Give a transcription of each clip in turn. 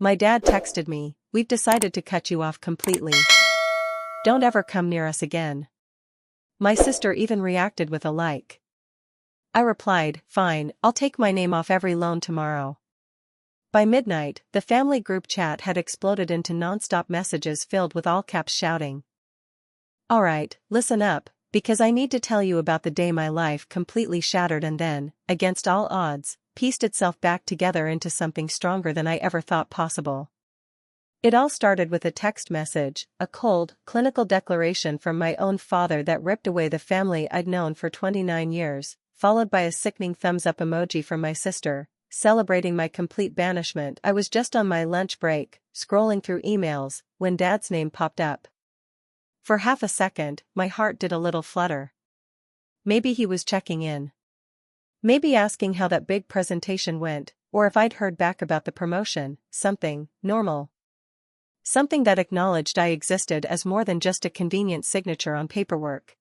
My dad texted me, "We've decided to cut you off completely. Don't ever come near us again." My sister even reacted with a like. I replied, "Fine, I'll take my name off every loan tomorrow." By midnight, the family group chat had exploded into nonstop messages filled with all caps shouting. "Alright, listen up, because I need to tell you about the day my life completely shattered and then, against all odds, pieced itself back together into something stronger than I ever thought possible." It all started with a text message, a cold, clinical declaration from my own father that ripped away the family I'd known for 29 years, followed by a sickening thumbs-up emoji from my sister, celebrating my complete banishment. I was just on my lunch break, scrolling through emails, when Dad's name popped up. For half a second, my heart did a little flutter. Maybe he was checking in. Maybe asking how that big presentation went, or if I'd heard back about the promotion, something normal. Something that acknowledged I existed as more than just a convenient signature on paperwork.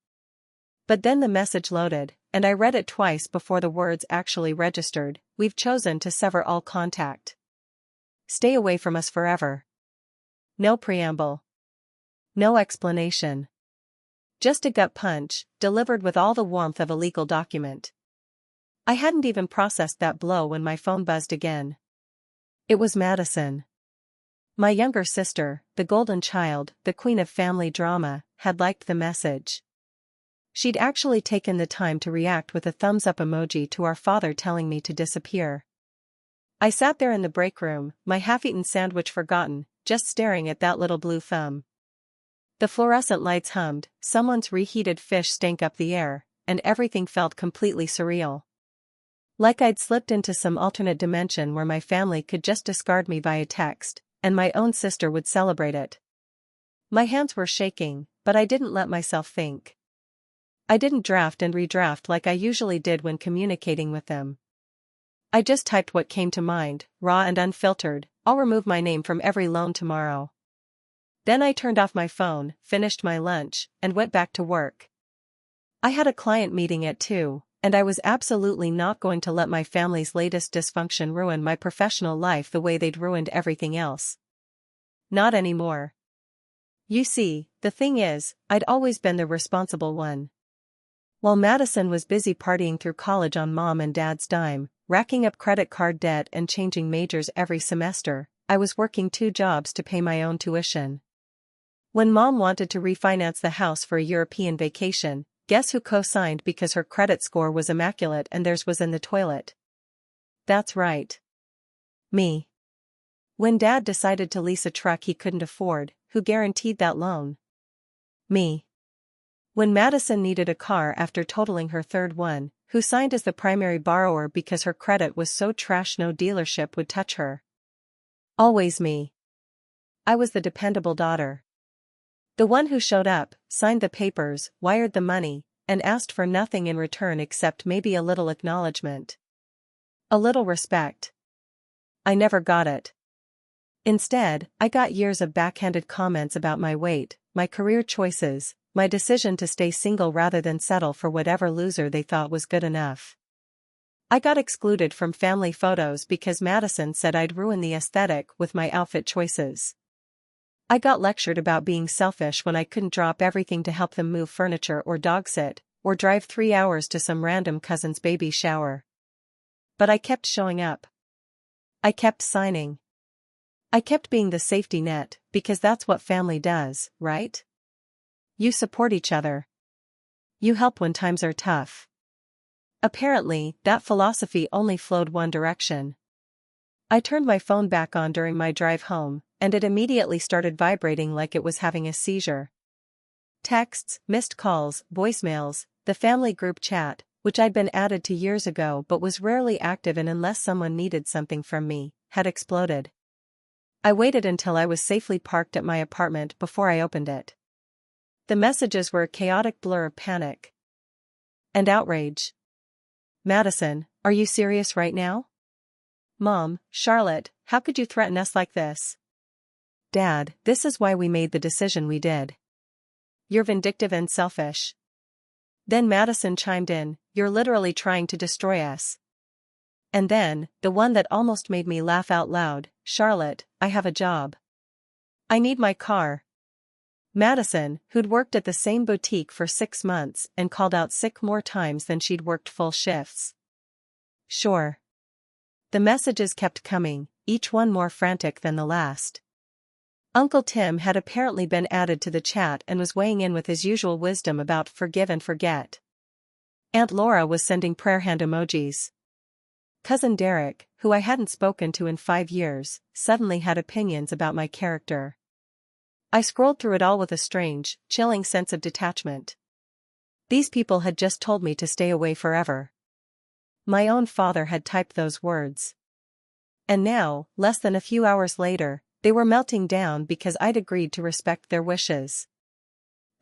But then the message loaded, and I read it twice before the words actually registered. "We've chosen to sever all contact. Stay away from us forever." No preamble. No explanation. Just a gut punch, delivered with all the warmth of a legal document. I hadn't even processed that blow when my phone buzzed again. It was Madison. My younger sister, the golden child, the queen of family drama, had liked the message. She'd actually taken the time to react with a thumbs-up emoji to our father telling me to disappear. I sat there in the break room, my half-eaten sandwich forgotten, just staring at that little blue thumb. The fluorescent lights hummed, someone's reheated fish stank up the air, and everything felt completely surreal. Like I'd slipped into some alternate dimension where my family could just discard me via text, and my own sister would celebrate it. My hands were shaking, but I didn't let myself think. I didn't draft and redraft like I usually did when communicating with them. I just typed what came to mind, raw and unfiltered. "I'll remove my name from every loan tomorrow." Then I turned off my phone, finished my lunch, and went back to work. I had a client meeting at 2, and I was absolutely not going to let my family's latest dysfunction ruin my professional life the way they'd ruined everything else. Not anymore. You see, the thing is, I'd always been the responsible one. While Madison was busy partying through college on mom and dad's dime, racking up credit card debt and changing majors every semester, I was working 2 jobs to pay my own tuition. When mom wanted to refinance the house for a European vacation, guess who co-signed because her credit score was immaculate and theirs was in the toilet? That's right. Me. When dad decided to lease a truck he couldn't afford, who guaranteed that loan? Me. When Madison needed a car after totaling her third one, who signed as the primary borrower because her credit was so trash no dealership would touch her? Always me. I was the dependable daughter. The one who showed up, signed the papers, wired the money, and asked for nothing in return except maybe a little acknowledgement. A little respect. I never got it. Instead, I got years of backhanded comments about my weight, my career choices, my decision to stay single rather than settle for whatever loser they thought was good enough. I got excluded from family photos because Madison said I'd ruin the aesthetic with my outfit choices. I got lectured about being selfish when I couldn't drop everything to help them move furniture or dog sit, or drive 3 hours to some random cousin's baby shower. But I kept showing up. I kept signing. I kept being the safety net, because that's what family does, right? You support each other. You help when times are tough. Apparently, that philosophy only flowed one direction. I turned my phone back on during my drive home, and it immediately started vibrating like it was having a seizure. Texts, missed calls, voicemails, the family group chat, which I'd been added to years ago but was rarely active in unless someone needed something from me, had exploded. I waited until I was safely parked at my apartment before I opened it. The messages were a chaotic blur of panic and outrage. "Madison, are you serious right now?" "Mom, Charlotte, how could you threaten us like this?" "Dad, this is why we made the decision we did. You're vindictive and selfish." Then Madison chimed in, "You're literally trying to destroy us." And then, the one that almost made me laugh out loud, Charlotte, I have a job. I need my car. Madison, who'd worked at the same boutique for 6 months and called out sick more times than she'd worked full shifts. Sure. The messages kept coming, each one more frantic than the last. Uncle Tim had apparently been added to the chat and was weighing in with his usual wisdom about forgive and forget. Aunt Laura was sending prayer hand emojis. Cousin Derek, who I hadn't spoken to in 5 years, suddenly had opinions about my character. I scrolled through it all with a strange, chilling sense of detachment. These people had just told me to stay away forever. My own father had typed those words. And now, less than a few hours later, they were melting down because I'd agreed to respect their wishes.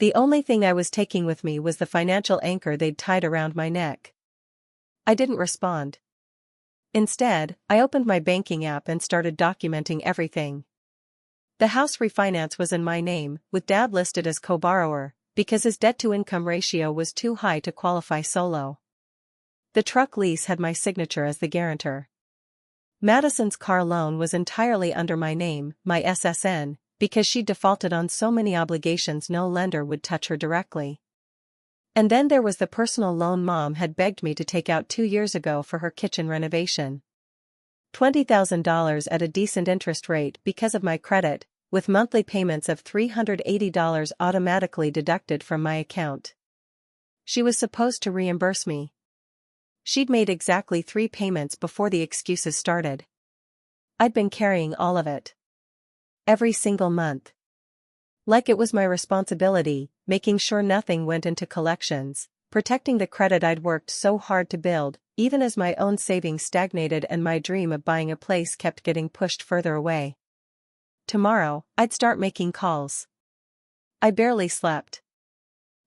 The only thing I was taking with me was the financial anchor they'd tied around my neck. I didn't respond. Instead, I opened my banking app and started documenting everything. The house refinance was in my name, with Dad listed as co-borrower, because his debt-to-income ratio was too high to qualify solo. The truck lease had my signature as the guarantor. Madison's car loan was entirely under my name, my SSN, because she'd defaulted on so many obligations no lender would touch her directly. And then there was the personal loan Mom had begged me to take out 2 years ago for her kitchen renovation. $20,000 at a decent interest rate because of my credit, with monthly payments of $380 automatically deducted from my account. She was supposed to reimburse me. She'd made exactly 3 payments before the excuses started. I'd been carrying all of it. Every single month. Like it was my responsibility, making sure nothing went into collections, protecting the credit I'd worked so hard to build, even as my own savings stagnated and my dream of buying a place kept getting pushed further away. Tomorrow, I'd start making calls. I barely slept.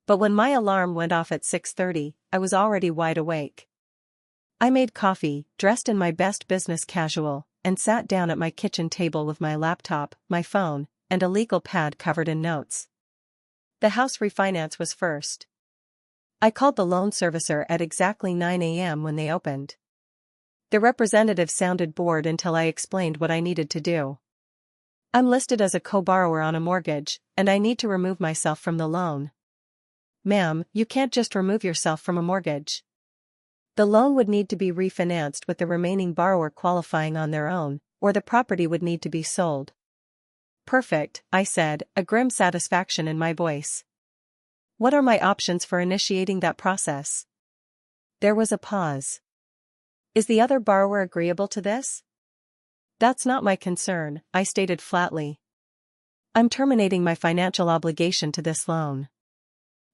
But when my alarm went off at 6:30, I was already wide awake. I made coffee, dressed in my best business casual, and sat down at my kitchen table with my laptop, my phone, and a legal pad covered in notes. The house refinance was first. I called the loan servicer at exactly 9 a.m. when they opened. The representative sounded bored until I explained what I needed to do. I'm listed as a co-borrower on a mortgage, and I need to remove myself from the loan. Ma'am, you can't just remove yourself from a mortgage. The loan would need to be refinanced with the remaining borrower qualifying on their own, or the property would need to be sold. Perfect, I said, a grim satisfaction in my voice. What are my options for initiating that process? There was a pause. Is the other borrower agreeable to this? That's not my concern, I stated flatly. I'm terminating my financial obligation to this loan.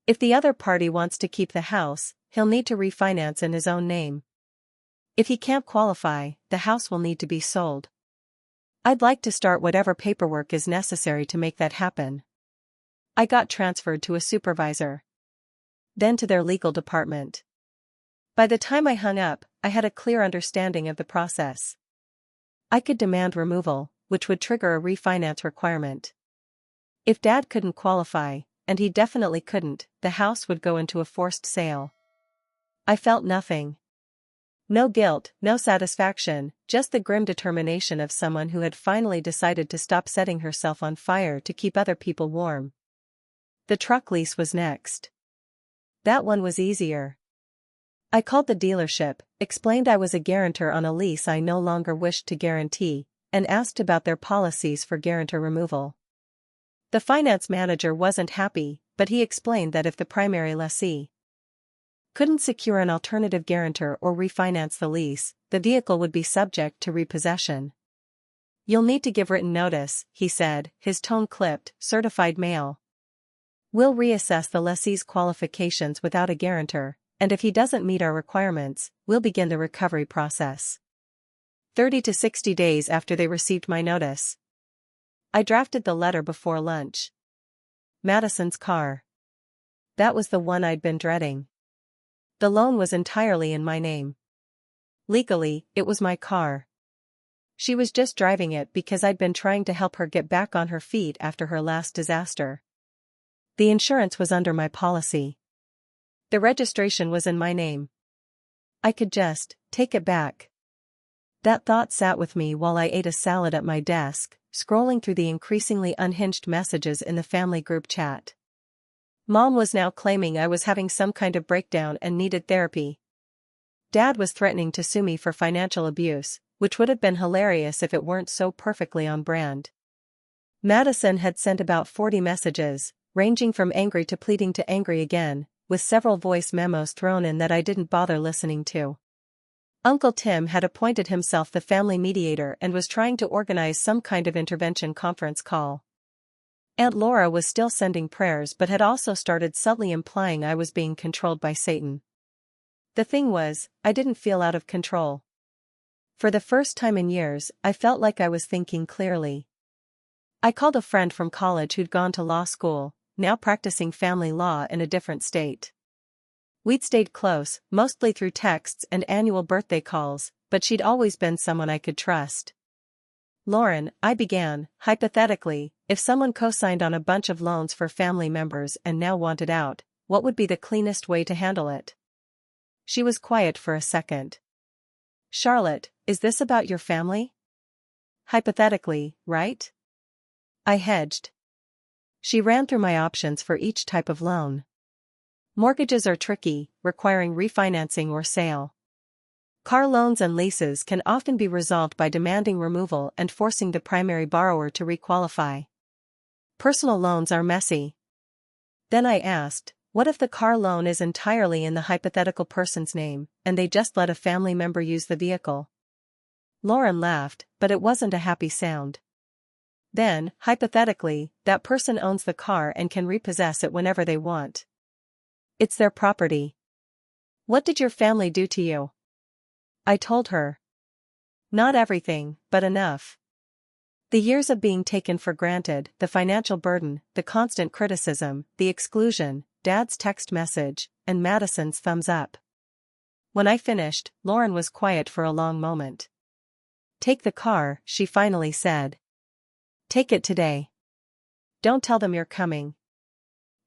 If the other party wants to keep the house, he'll need to refinance in his own name. If he can't qualify, the house will need to be sold. I'd like to start whatever paperwork is necessary to make that happen. I got transferred to a supervisor. Then to their legal department. By the time I hung up, I had a clear understanding of the process. I could demand removal, which would trigger a refinance requirement. If Dad couldn't qualify, and he definitely couldn't, the house would go into a forced sale. I felt nothing. No guilt, no satisfaction, just the grim determination of someone who had finally decided to stop setting herself on fire to keep other people warm. The truck lease was next. That one was easier. I called the dealership, explained I was a guarantor on a lease I no longer wished to guarantee, and asked about their policies for guarantor removal. The finance manager wasn't happy, but he explained that if the primary lessee couldn't secure an alternative guarantor or refinance the lease, the vehicle would be subject to repossession. You'll need to give written notice, he said, his tone clipped, certified mail. We'll reassess the lessee's qualifications without a guarantor, and if he doesn't meet our requirements, we'll begin the recovery process. 30 to 60 days after they received my notice. I drafted the letter before lunch. Madison's car. That was the one I'd been dreading. The loan was entirely in my name. Legally, it was my car. She was just driving it because I'd been trying to help her get back on her feet after her last disaster. The insurance was under my policy. The registration was in my name. I could just take it back. That thought sat with me while I ate a salad at my desk, scrolling through the increasingly unhinged messages in the family group chat. Mom was now claiming I was having some kind of breakdown and needed therapy. Dad was threatening to sue me for financial abuse, which would have been hilarious if it weren't so perfectly on brand. Madison had sent about 40 messages, ranging from angry to pleading to angry again, with several voice memos thrown in that I didn't bother listening to. Uncle Tim had appointed himself the family mediator and was trying to organize some kind of intervention conference call. Aunt Laura was still sending prayers but had also started subtly implying I was being controlled by Satan. The thing was, I didn't feel out of control. For the first time in years, I felt like I was thinking clearly. I called a friend from college who'd gone to law school, now practicing family law in a different state. We'd stayed close, mostly through texts and annual birthday calls, but she'd always been someone I could trust. Lauren, I began, hypothetically, if someone co-signed on a bunch of loans for family members and now wanted out, what would be the cleanest way to handle it? She was quiet for a second. Charlotte, is this about your family? Hypothetically, right? I hedged. She ran through my options for each type of loan. Mortgages are tricky, requiring refinancing or sale. Car loans and leases can often be resolved by demanding removal and forcing the primary borrower to requalify. Personal loans are messy. Then I asked, what if the car loan is entirely in the hypothetical person's name, and they just let a family member use the vehicle? Lauren laughed, but it wasn't a happy sound. Then, hypothetically, that person owns the car and can repossess it whenever they want. It's their property. What did your family do to you? I told her. Not everything, but enough. The years of being taken for granted, the financial burden, the constant criticism, the exclusion, Dad's text message, and Madison's thumbs up. When I finished, Lauren was quiet for a long moment. Take the car, she finally said. Take it today. Don't tell them you're coming.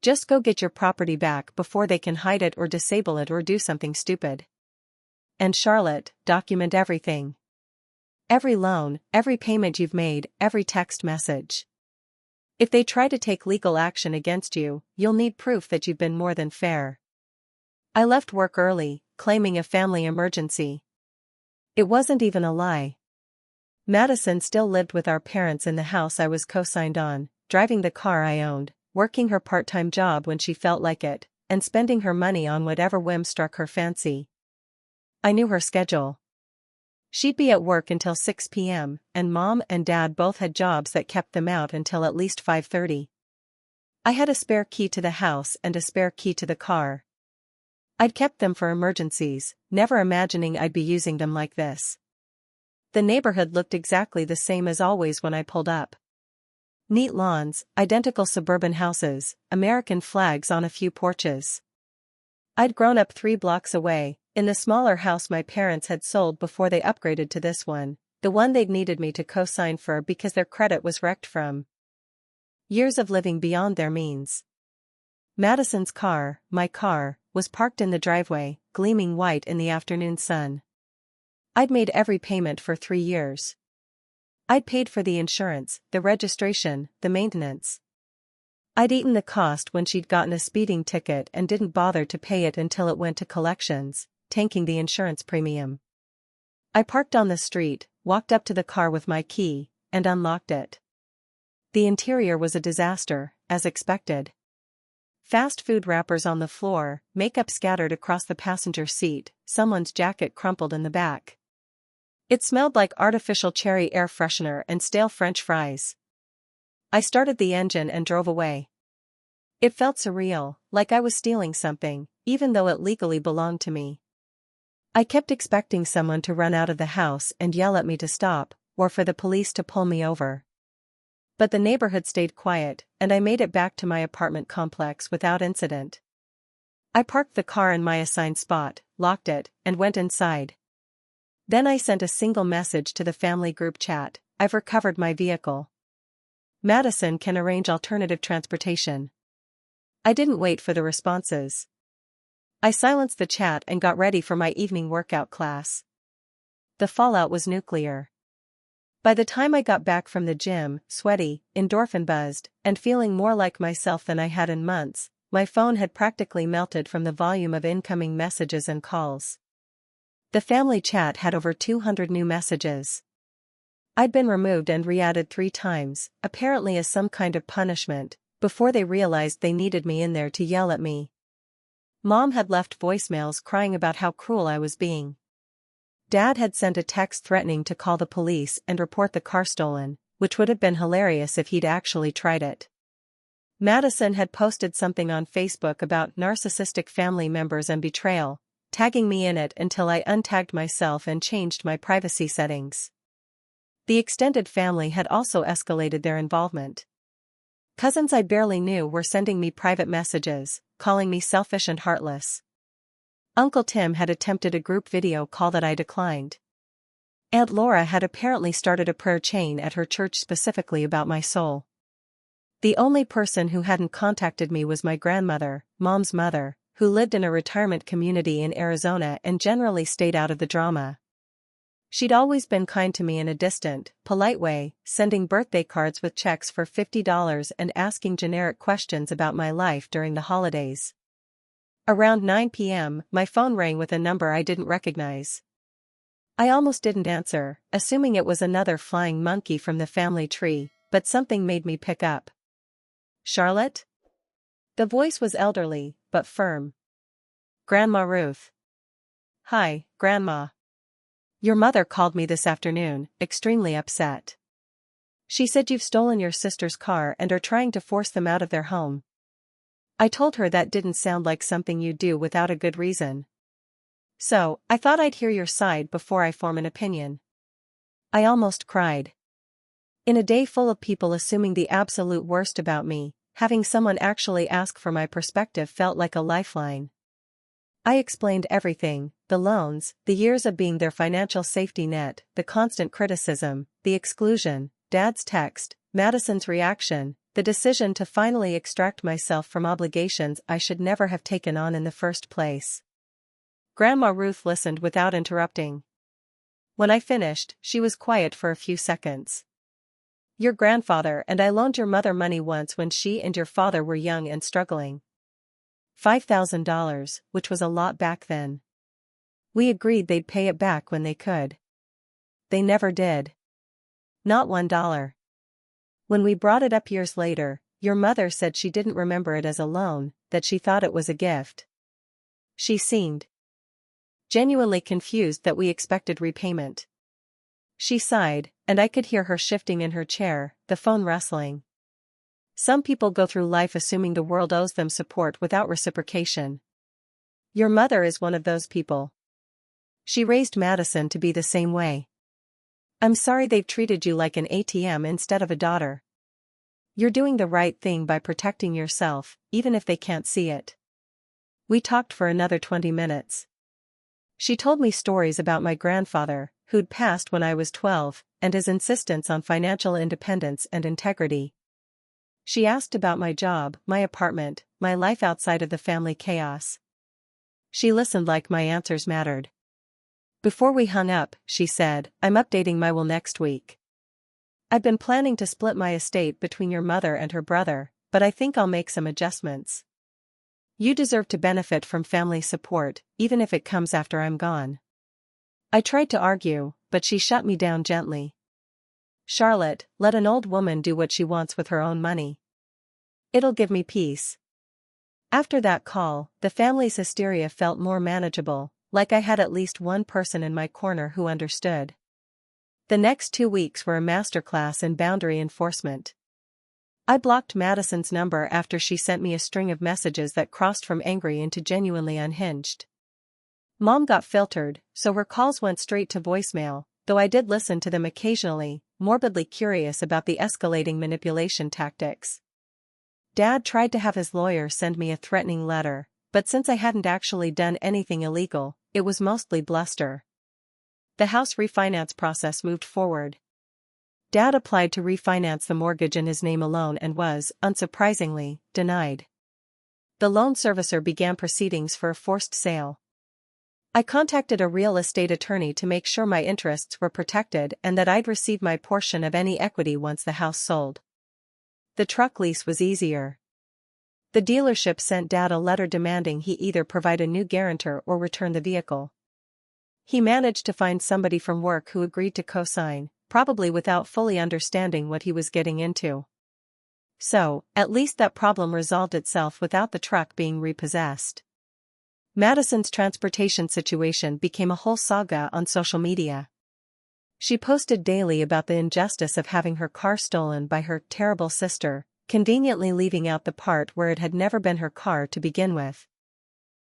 Just go get your property back before they can hide it or disable it or do something stupid. And Charlotte, document everything. Every loan, every payment you've made, every text message. If they try to take legal action against you, you'll need proof that you've been more than fair. I left work early, claiming a family emergency. It wasn't even a lie. Madison still lived with our parents in the house I was co-signed on, driving the car I owned, working her part-time job when she felt like it, and spending her money on whatever whim struck her fancy. I knew her schedule. She'd be at work until 6 p.m., and Mom and Dad both had jobs that kept them out until at least 5:30. I had a spare key to the house and a spare key to the car. I'd kept them for emergencies, never imagining I'd be using them like this. The neighborhood looked exactly the same as always when I pulled up. Neat lawns, identical suburban houses, American flags on a few porches. I'd grown up 3 blocks away, in the smaller house my parents had sold before they upgraded to this one, the one they'd needed me to co-sign for because their credit was wrecked from years of living beyond their means. Madison's car, my car, was parked in the driveway, gleaming white in the afternoon sun. I'd made every payment for 3 years. I'd paid for the insurance, the registration, the maintenance. I'd eaten the cost when she'd gotten a speeding ticket and didn't bother to pay it until it went to collections, tanking the insurance premium. I parked on the street, walked up to the car with my key, and unlocked it. The interior was a disaster, as expected. Fast food wrappers on the floor, makeup scattered across the passenger seat, someone's jacket crumpled in the back. It smelled like artificial cherry air freshener and stale French fries. I started the engine and drove away. It felt surreal, like I was stealing something, even though it legally belonged to me. I kept expecting someone to run out of the house and yell at me to stop, or for the police to pull me over. But the neighborhood stayed quiet, and I made it back to my apartment complex without incident. I parked the car in my assigned spot, locked it, and went inside. Then I sent a single message to the family group chat: I've recovered my vehicle. Madison can arrange alternative transportation. I didn't wait for the responses. I silenced the chat and got ready for my evening workout class. The fallout was nuclear. By the time I got back from the gym, sweaty, endorphin-buzzed, and feeling more like myself than I had in months, my phone had practically melted from the volume of incoming messages and calls. The family chat had over 200 new messages. I'd been removed and re-added 3 times, apparently as some kind of punishment, before they realized they needed me in there to yell at me. Mom had left voicemails crying about how cruel I was being. Dad had sent a text threatening to call the police and report the car stolen, which would have been hilarious if he'd actually tried it. Madison had posted something on Facebook about narcissistic family members and betrayal, tagging me in it until I untagged myself and changed my privacy settings. The extended family had also escalated their involvement. Cousins I barely knew were sending me private messages, calling me selfish and heartless. Uncle Tim had attempted a group video call that I declined. Aunt Laura had apparently started a prayer chain at her church specifically about my soul. The only person who hadn't contacted me was my grandmother, Mom's mother, who lived in a retirement community in Arizona and generally stayed out of the drama. She'd always been kind to me in a distant, polite way, sending birthday cards with checks for $50 and asking generic questions about my life during the holidays. Around 9 p.m., my phone rang with a number I didn't recognize. I almost didn't answer, assuming it was another flying monkey from the family tree, but something made me pick up. Charlotte? The voice was elderly, but firm. Grandma Ruth. Hi, Grandma. Your mother called me this afternoon, extremely upset. She said you've stolen your sister's car and are trying to force them out of their home. I told her that didn't sound like something you'd do without a good reason. So, I thought I'd hear your side before I form an opinion. I almost cried. In a day full of people assuming the absolute worst about me, having someone actually ask for my perspective felt like a lifeline. I explained everything: the loans, the years of being their financial safety net, the constant criticism, the exclusion, Dad's text, Madison's reaction, the decision to finally extract myself from obligations I should never have taken on in the first place. Grandma Ruth listened without interrupting. When I finished, she was quiet for a few seconds. Your grandfather and I loaned your mother money once when she and your father were young and struggling. $5,000, which was a lot back then. We agreed they'd pay it back when they could. They never did. Not $1. When we brought it up years later, your mother said she didn't remember it as a loan, that she thought it was a gift. She seemed genuinely confused that we expected repayment. She sighed, and I could hear her shifting in her chair, the phone rustling. Some people go through life assuming the world owes them support without reciprocation. Your mother is one of those people. She raised Madison to be the same way. I'm sorry they've treated you like an ATM instead of a daughter. You're doing the right thing by protecting yourself, even if they can't see it. We talked for another 20 minutes. She told me stories about my grandfather, who'd passed when I was 12, and his insistence on financial independence and integrity. She asked about my job, my apartment, my life outside of the family chaos. She listened like my answers mattered. Before we hung up, she said, I'm updating my will next week. I've been planning to split my estate between your mother and her brother, but I think I'll make some adjustments. You deserve to benefit from family support, even if it comes after I'm gone. I tried to argue, but she shut me down gently. Charlotte, let an old woman do what she wants with her own money. It'll give me peace. After that call, the family's hysteria felt more manageable, like I had at least one person in my corner who understood. The next 2 weeks were a masterclass in boundary enforcement. I blocked Madison's number after she sent me a string of messages that crossed from angry into genuinely unhinged. Mom got filtered, so her calls went straight to voicemail, though I did listen to them occasionally, morbidly curious about the escalating manipulation tactics. Dad tried to have his lawyer send me a threatening letter, but since I hadn't actually done anything illegal, it was mostly bluster. The house refinance process moved forward. Dad applied to refinance the mortgage in his name alone and was, unsurprisingly, denied. The loan servicer began proceedings for a forced sale. I contacted a real estate attorney to make sure my interests were protected and that I'd receive my portion of any equity once the house sold. The truck lease was easier. The dealership sent Dad a letter demanding he either provide a new guarantor or return the vehicle. He managed to find somebody from work who agreed to co-sign, probably without fully understanding what he was getting into. So, at least that problem resolved itself without the truck being repossessed. Madison's transportation situation became a whole saga on social media. She posted daily about the injustice of having her car stolen by her terrible sister, conveniently leaving out the part where it had never been her car to begin with.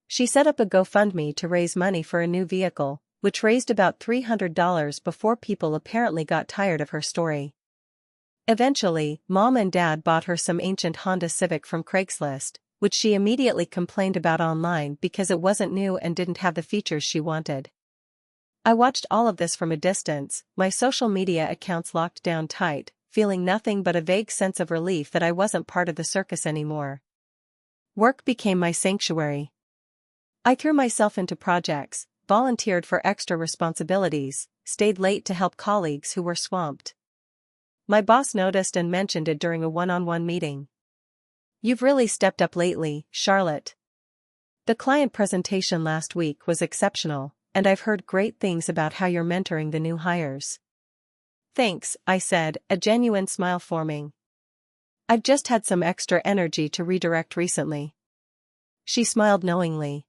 She set up a GoFundMe to raise money for a new vehicle, which raised about $300 before people apparently got tired of her story. Eventually, Mom and Dad bought her some ancient Honda Civic from Craigslist, which she immediately complained about online because it wasn't new and didn't have the features she wanted. I watched all of this from a distance, my social media accounts locked down tight, feeling nothing but a vague sense of relief that I wasn't part of the circus anymore. Work became my sanctuary. I threw myself into projects, volunteered for extra responsibilities, stayed late to help colleagues who were swamped. My boss noticed and mentioned it during a one-on-one meeting. "You've really stepped up lately, Charlotte. The client presentation last week was exceptional, and I've heard great things about how you're mentoring the new hires." "Thanks," I said, a genuine smile forming. "I've just had some extra energy to redirect recently." She smiled knowingly.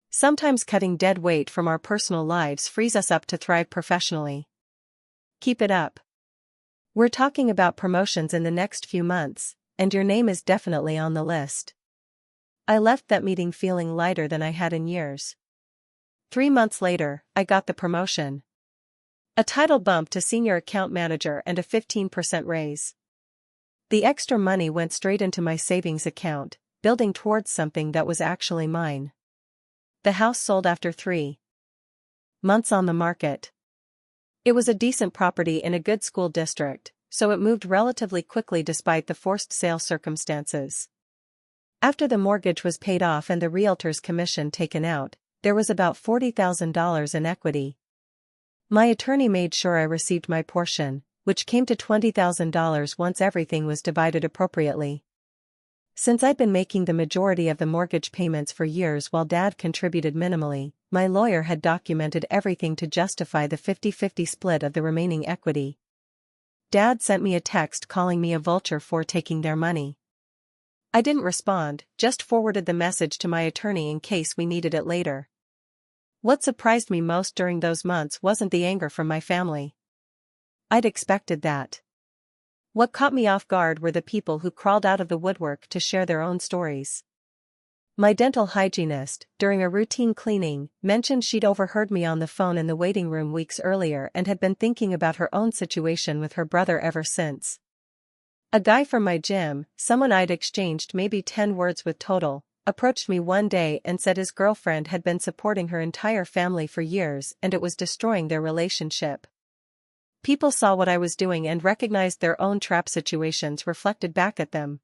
Sometimes cutting dead weight from our personal lives frees us up to thrive professionally. Keep it up. We're talking about promotions in the next few months, and your name is definitely on the list. I left that meeting feeling lighter than I had in years. 3 months later, I got the promotion. A title bump to senior account manager and a 15% raise. The extra money went straight into my savings account, building towards something that was actually mine. The house sold after 3 months on the market. It was a decent property in a good school district, so it moved relatively quickly despite the forced sale circumstances. After the mortgage was paid off and the realtor's commission taken out, there was about $40,000 in equity. My attorney made sure I received my portion, which came to $20,000 once everything was divided appropriately. Since I'd been making the majority of the mortgage payments for years while Dad contributed minimally, my lawyer had documented everything to justify the 50-50 split of the remaining equity. Dad sent me a text calling me a vulture for taking their money. I didn't respond, just forwarded the message to my attorney in case we needed it later. What surprised me most during those months wasn't the anger from my family. I'd expected that. What caught me off guard were the people who crawled out of the woodwork to share their own stories. My dental hygienist, during a routine cleaning, mentioned she'd overheard me on the phone in the waiting room weeks earlier and had been thinking about her own situation with her brother ever since. A guy from my gym, someone I'd exchanged maybe 10 words with total, approached me one day and said his girlfriend had been supporting her entire family for years and it was destroying their relationship. People saw what I was doing and recognized their own trap situations reflected back at them.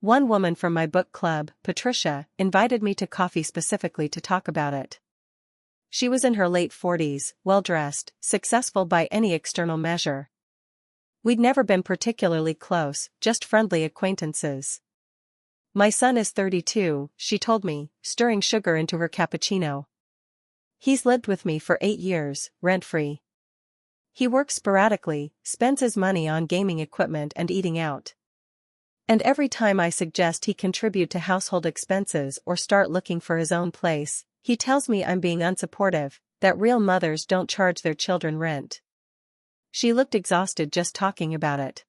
One woman from my book club, Patricia, invited me to coffee specifically to talk about it. She was in her late 40s, well-dressed, successful by any external measure. We'd never been particularly close, just friendly acquaintances. "My son is 32, she told me, stirring sugar into her cappuccino. "He's lived with me for 8 years, rent-free. He works sporadically, spends his money on gaming equipment and eating out. And every time I suggest he contribute to household expenses or start looking for his own place, he tells me I'm being unsupportive, that real mothers don't charge their children rent." She looked exhausted just talking about it.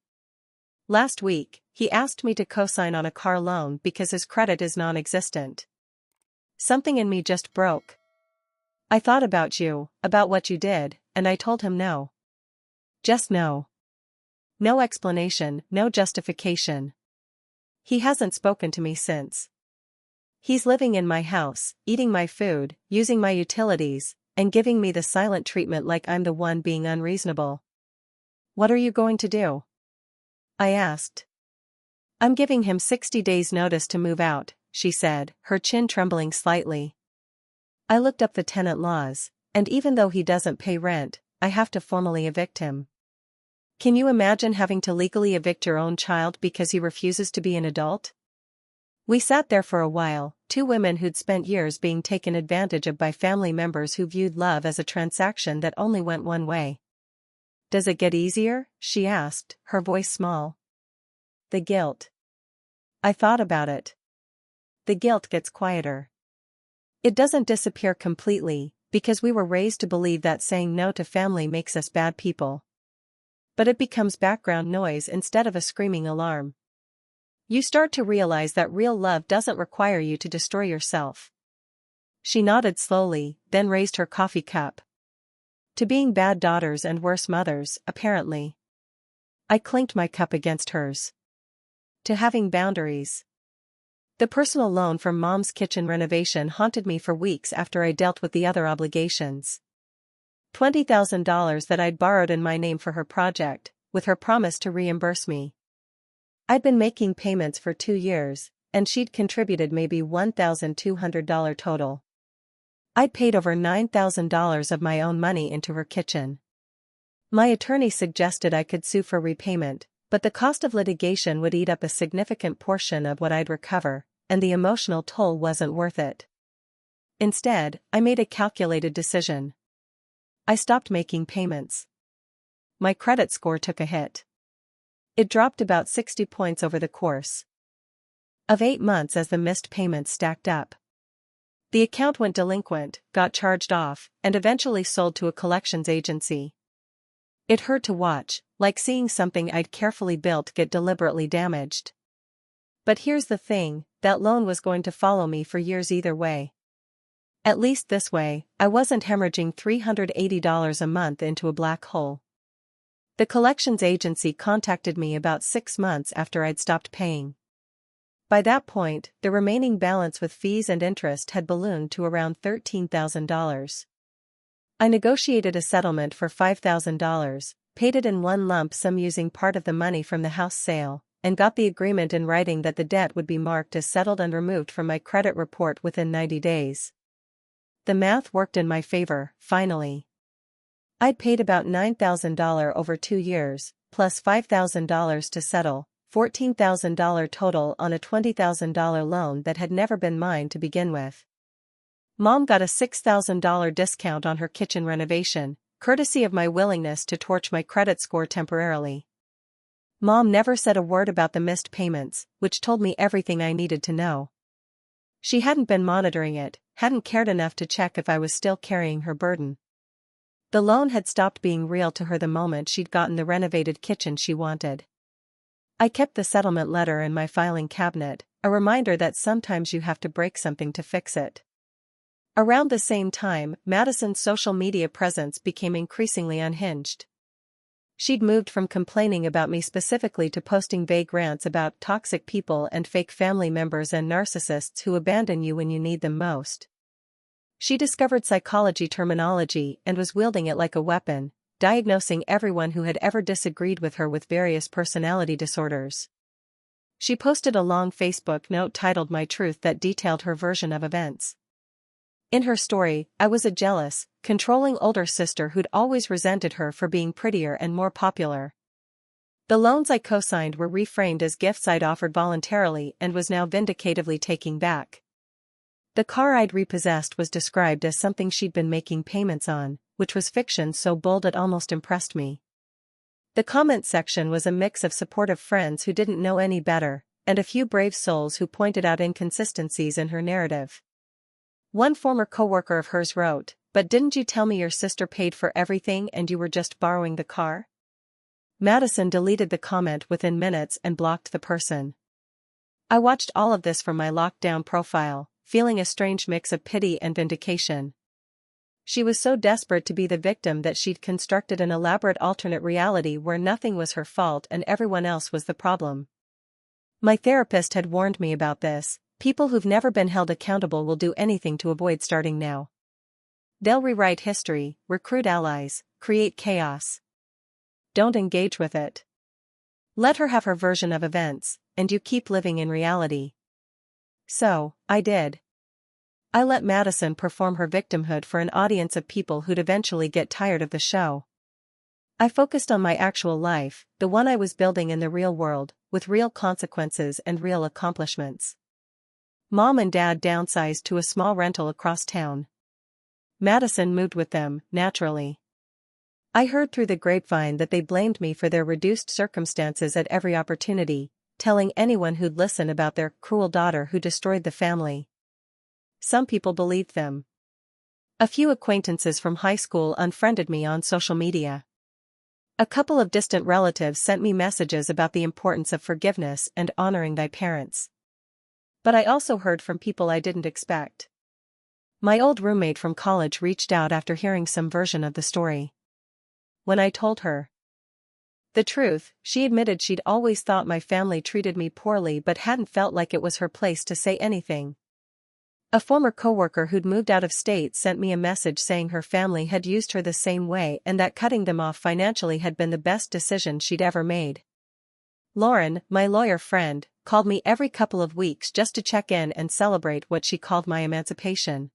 Last week, he asked me to co-sign on a car loan because his credit is non-existent. Something in me just broke. "I thought about you, about what you did, and I told him no. Just no. No explanation, no justification. He hasn't spoken to me since. He's living in my house, eating my food, using my utilities, and giving me the silent treatment like I'm the one being unreasonable." "What are you going to do?" I asked. "I'm giving him 60 days notice to move out," she said, her chin trembling slightly. I looked up the tenant laws, and even though he doesn't pay rent, I have to formally evict him. Can you imagine having to legally evict your own child because he refuses to be an adult? We sat there for a while, two women who'd spent years being taken advantage of by family members who viewed love as a transaction that only went one way. Does it get easier? She asked, her voice small. The guilt. I thought about it. The guilt gets quieter. It doesn't disappear completely, because we were raised to believe that saying no to family makes us bad people. But it becomes background noise instead of a screaming alarm. You start to realize that real love doesn't require you to destroy yourself. She nodded slowly, then raised her coffee cup. To being bad daughters and worse mothers, apparently. I clinked my cup against hers. To having boundaries. The personal loan from Mom's kitchen renovation haunted me for weeks after I dealt with the other obligations. $20,000 that I'd borrowed in my name for her project, with her promise to reimburse me. I'd been making payments for 2 years, and she'd contributed maybe $1,200 total. I'd paid over $9,000 of my own money into her kitchen. My attorney suggested I could sue for repayment, but the cost of litigation would eat up a significant portion of what I'd recover, and the emotional toll wasn't worth it. Instead, I made a calculated decision. I stopped making payments. My credit score took a hit. It dropped about 60 points over the course of 8 months as the missed payments stacked up. The account went delinquent, got charged off, and eventually sold to a collections agency. It hurt to watch, like seeing something I'd carefully built get deliberately damaged. But here's the thing, that loan was going to follow me for years either way. At least this way, I wasn't hemorrhaging $380 a month into a black hole. The collections agency contacted me about 6 months after I'd stopped paying. By that point, the remaining balance with fees and interest had ballooned to around $13,000. I negotiated a settlement for $5,000, paid it in one lump sum using part of the money from the house sale, and got the agreement in writing that the debt would be marked as settled and removed from my credit report within 90 days. The math worked in my favor, finally. I'd paid about $9,000 over 2 years, plus $5,000 to settle, $14,000 total on a $20,000 loan that had never been mine to begin with. Mom got a $6,000 discount on her kitchen renovation, courtesy of my willingness to torch my credit score temporarily. Mom never said a word about the missed payments, which told me everything I needed to know. She hadn't been monitoring it, hadn't cared enough to check if I was still carrying her burden. The loan had stopped being real to her the moment she'd gotten the renovated kitchen she wanted. I kept the settlement letter in my filing cabinet, a reminder that sometimes you have to break something to fix it. Around the same time, Madison's social media presence became increasingly unhinged. She'd moved from complaining about me specifically to posting vague rants about toxic people and fake family members and narcissists who abandon you when you need them most. She discovered psychology terminology and was wielding it like a weapon, diagnosing everyone who had ever disagreed with her with various personality disorders. She posted a long Facebook note titled My Truth that detailed her version of events. In her story, I was a jealous, controlling older sister who'd always resented her for being prettier and more popular. The loans I co-signed were reframed as gifts I'd offered voluntarily and was now vindicatively taking back. The car I'd repossessed was described as something she'd been making payments on, which was fiction so bold it almost impressed me. The comment section was a mix of supportive friends who didn't know any better, and a few brave souls who pointed out inconsistencies in her narrative. One former coworker of hers wrote, "But didn't you tell me your sister paid for everything and you were just borrowing the car?" Madison deleted the comment within minutes and blocked the person. I watched all of this from my locked-down profile, feeling a strange mix of pity and vindication. She was so desperate to be the victim that she'd constructed an elaborate alternate reality where nothing was her fault and everyone else was the problem. My therapist had warned me about this. People who've never been held accountable will do anything to avoid starting now. They'll rewrite history, recruit allies, create chaos. Don't engage with it. Let her have her version of events, and you keep living in reality. So, I did. I let Madison perform her victimhood for an audience of people who'd eventually get tired of the show. I focused on my actual life, the one I was building in the real world, with real consequences and real accomplishments. Mom and Dad downsized to a small rental across town. Madison moved with them, naturally. I heard through the grapevine that they blamed me for their reduced circumstances at every opportunity, telling anyone who'd listen about their cruel daughter who destroyed the family. Some people believed them. A few acquaintances from high school unfriended me on social media. A couple of distant relatives sent me messages about the importance of forgiveness and honoring thy parents. But I also heard from people I didn't expect. My old roommate from college reached out after hearing some version of the story. When I told her the truth, she admitted she'd always thought my family treated me poorly but hadn't felt like it was her place to say anything. A former coworker who'd moved out of state sent me a message saying her family had used her the same way and that cutting them off financially had been the best decision she'd ever made. Lauren, my lawyer friend, called me every couple of weeks just to check in and celebrate what she called my emancipation.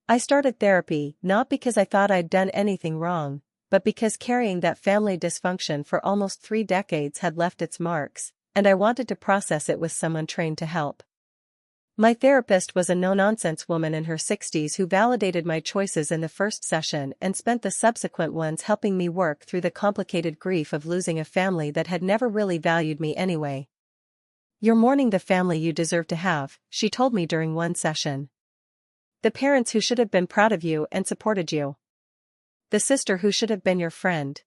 I started therapy not because I thought I'd done anything wrong, but because carrying that family dysfunction for almost 3 decades had left its marks, and I wanted to process it with someone trained to help. My therapist was a no-nonsense woman in her 60s who validated my choices in the first session and spent the subsequent ones helping me work through the complicated grief of losing a family that had never really valued me anyway. "You're mourning the family you deserve to have," she told me during one session. "The parents who should have been proud of you and supported you. The sister who should have been your friend.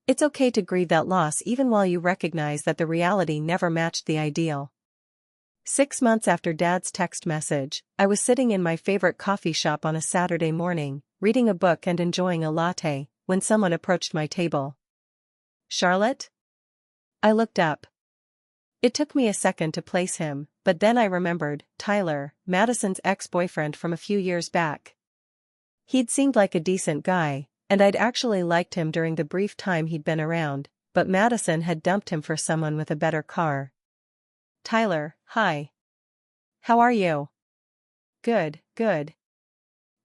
It's okay to grieve that loss even while you recognize that the reality never matched the ideal." 6 months after Dad's text message, I was sitting in my favorite coffee shop on a Saturday morning, reading a book and enjoying a latte, when someone approached my table. "Charlotte?" I looked up. It took me a second to place him, but then I remembered, Tyler, Madison's ex-boyfriend from a few years back. He'd seemed like a decent guy, and I'd actually liked him during the brief time he'd been around, but Madison had dumped him for someone with a better car. "Tyler, hi. How are you?" "Good, good.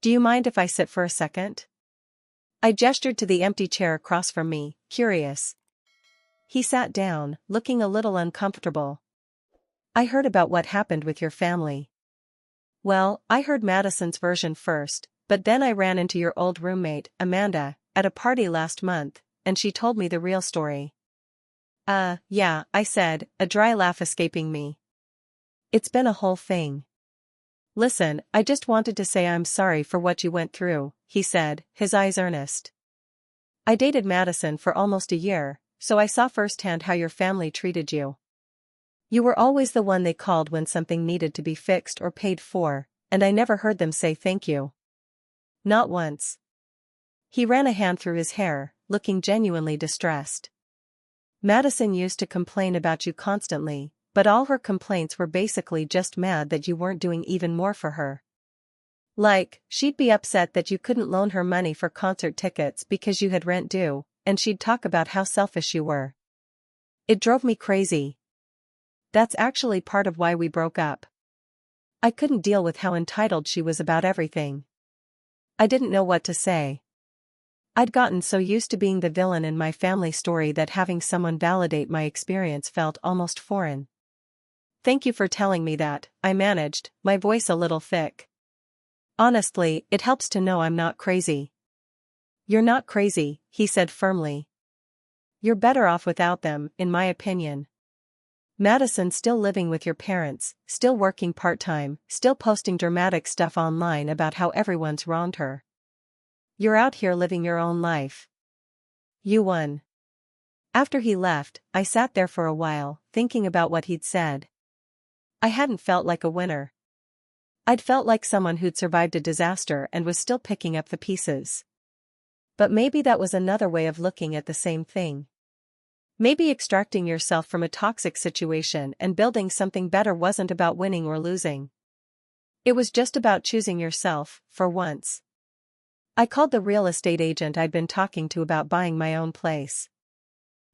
Do you mind if I sit for a second?" I gestured to the empty chair across from me, curious. He sat down, looking a little uncomfortable. "I heard about what happened with your family." "Well, I heard Madison's version first, but then I ran into your old roommate, Amanda, at a party last month, and she told me the real story." Yeah," I said, a dry laugh escaping me. "It's been a whole thing." "Listen, I just wanted to say I'm sorry for what you went through," he said, his eyes earnest. "I dated Madison for almost a year, so I saw firsthand how your family treated you. You were always the one they called when something needed to be fixed or paid for, and I never heard them say thank you. Not once." He ran a hand through his hair, looking genuinely distressed. "Madison used to complain about you constantly, but all her complaints were basically just mad that you weren't doing even more for her. Like, she'd be upset that you couldn't loan her money for concert tickets because you had rent due, and she'd talk about how selfish you were. It drove me crazy. That's actually part of why we broke up. I couldn't deal with how entitled she was about everything. I didn't know what to say. I'd gotten so used to being the villain in my family story that having someone validate my experience felt almost foreign." "Thank you for telling me that," I managed, my voice a little thick. "Honestly, it helps to know I'm not crazy." "You're not crazy," he said firmly. "You're better off without them, in my opinion. Madison's still living with your parents, still working part-time, still posting dramatic stuff online about how everyone's wronged her. You're out here living your own life. You won." After he left, I sat there for a while, thinking about what he'd said. I hadn't felt like a winner. I'd felt like someone who'd survived a disaster and was still picking up the pieces. But maybe that was another way of looking at the same thing. Maybe extracting yourself from a toxic situation and building something better wasn't about winning or losing. It was just about choosing yourself, for once. I called the real estate agent I'd been talking to about buying my own place.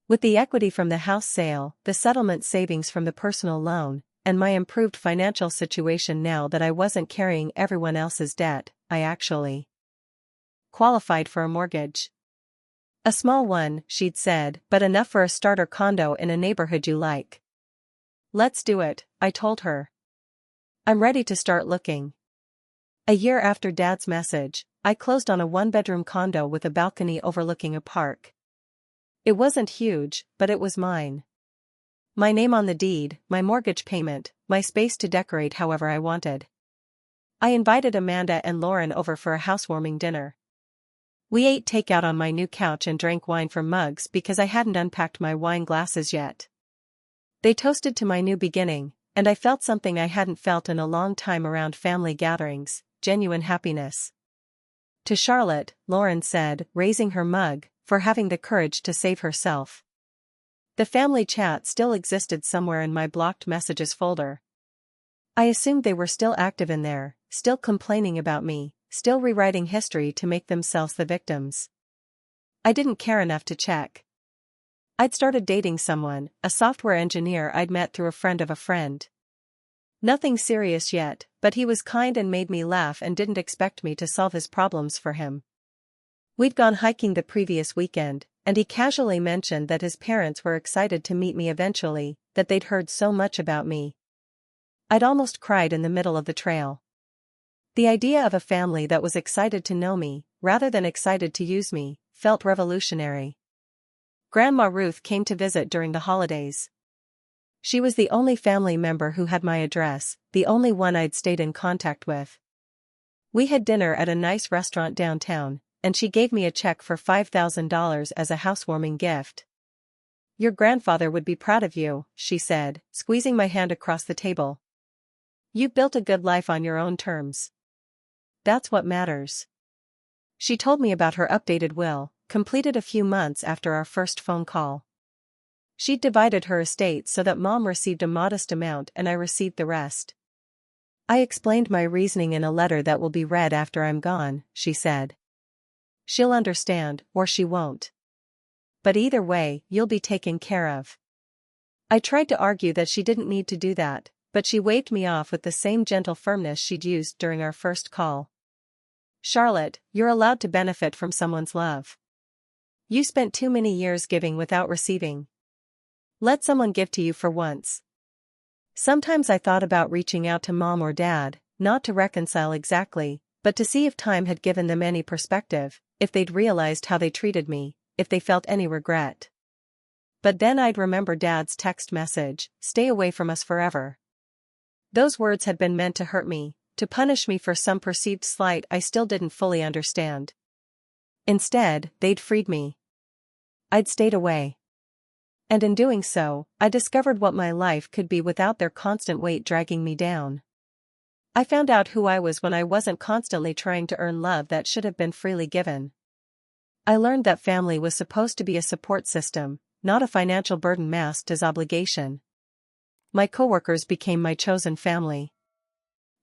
With the equity from the house sale, the settlement savings from the personal loan, and my improved financial situation now that I wasn't carrying everyone else's debt. I actually qualified for a mortgage. A small one, she'd said, but enough for a starter condo in a neighborhood you like. Let's do it, I told her. I'm ready to start looking. A year after Dad's message, I closed on a one-bedroom condo with a balcony overlooking a park. It wasn't huge, but it was mine. My name on the deed, my mortgage payment, my space to decorate however I wanted. I invited Amanda and Lauren over for a housewarming dinner. We ate takeout on my new couch and drank wine from mugs because I hadn't unpacked my wine glasses yet. They toasted to my new beginning, and I felt something I hadn't felt in a long time around family gatherings, genuine happiness. To Charlotte, Lauren said, raising her mug, for having the courage to save herself. The family chat still existed somewhere in my blocked messages folder. I assumed they were still active in there, still complaining about me, still rewriting history to make themselves the victims. I didn't care enough to check. I'd started dating someone, a software engineer I'd met through a friend of a friend. Nothing serious yet, but he was kind and made me laugh and didn't expect me to solve his problems for him. We'd gone hiking the previous weekend, and he casually mentioned that his parents were excited to meet me eventually, that they'd heard so much about me. I'd almost cried in the middle of the trail. The idea of a family that was excited to know me, rather than excited to use me, felt revolutionary. Grandma Ruth came to visit during the holidays. She was the only family member who had my address, the only one I'd stayed in contact with. We had dinner at a nice restaurant downtown, and she gave me a check for $5,000 as a housewarming gift. Your grandfather would be proud of you, she said, squeezing my hand across the table. You've built a good life on your own terms. That's what matters. She told me about her updated will, completed a few months after our first phone call. She'd divided her estate so that Mom received a modest amount and I received the rest. I explained my reasoning in a letter that will be read after I'm gone, she said. She'll understand, or she won't. But either way, you'll be taken care of. I tried to argue that she didn't need to do that, but she waved me off with the same gentle firmness she'd used during our first call. Charlotte, you're allowed to benefit from someone's love. You spent too many years giving without receiving. Let someone give to you for once. Sometimes I thought about reaching out to Mom or Dad, not to reconcile exactly, but to see if time had given them any perspective, if they'd realized how they treated me, if they felt any regret. But then I'd remember Dad's text message, stay away from us forever. Those words had been meant to hurt me, to punish me for some perceived slight I still didn't fully understand. Instead, they'd freed me. I'd stayed away. And in doing so, I discovered what my life could be without their constant weight dragging me down. I found out who I was when I wasn't constantly trying to earn love that should have been freely given. I learned that family was supposed to be a support system, not a financial burden masked as obligation. My coworkers became my chosen family.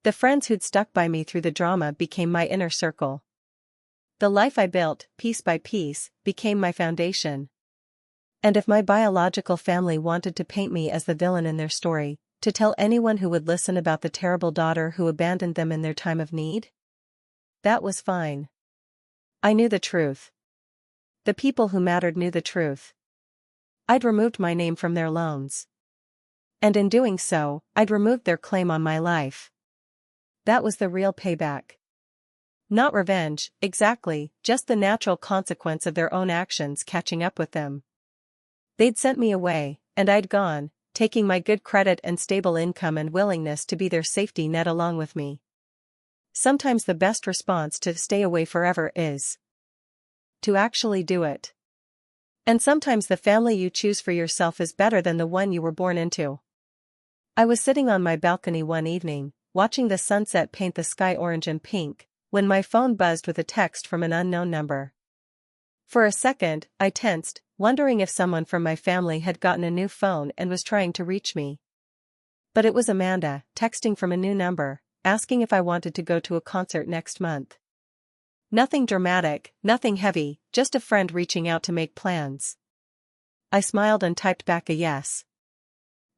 The friends who'd stuck by me through the drama became my inner circle. The life I built, piece by piece, became my foundation. And if my biological family wanted to paint me as the villain in their story, to tell anyone who would listen about the terrible daughter who abandoned them in their time of need, that was fine. I knew the truth. The people who mattered knew the truth. I'd removed my name from their loans. And in doing so, I'd removed their claim on my life. That was the real payback. Not revenge, exactly, just the natural consequence of their own actions catching up with them. They'd sent me away, and I'd gone, taking my good credit and stable income and willingness to be their safety net along with me. Sometimes the best response to stay away forever is to actually do it. And sometimes the family you choose for yourself is better than the one you were born into. I was sitting on my balcony one evening, watching the sunset paint the sky orange and pink, when my phone buzzed with a text from an unknown number. For a second, I tensed, wondering if someone from my family had gotten a new phone and was trying to reach me. But it was Amanda, texting from a new number, asking if I wanted to go to a concert next month. Nothing dramatic, nothing heavy, just a friend reaching out to make plans. I smiled and typed back a yes.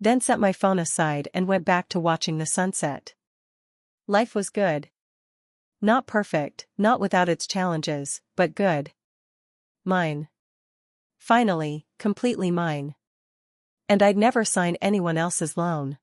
Then set my phone aside and went back to watching the sunset. Life was good. Not perfect, not without its challenges, but good. Mine. Finally, completely mine. And I'd never sign anyone else's loan.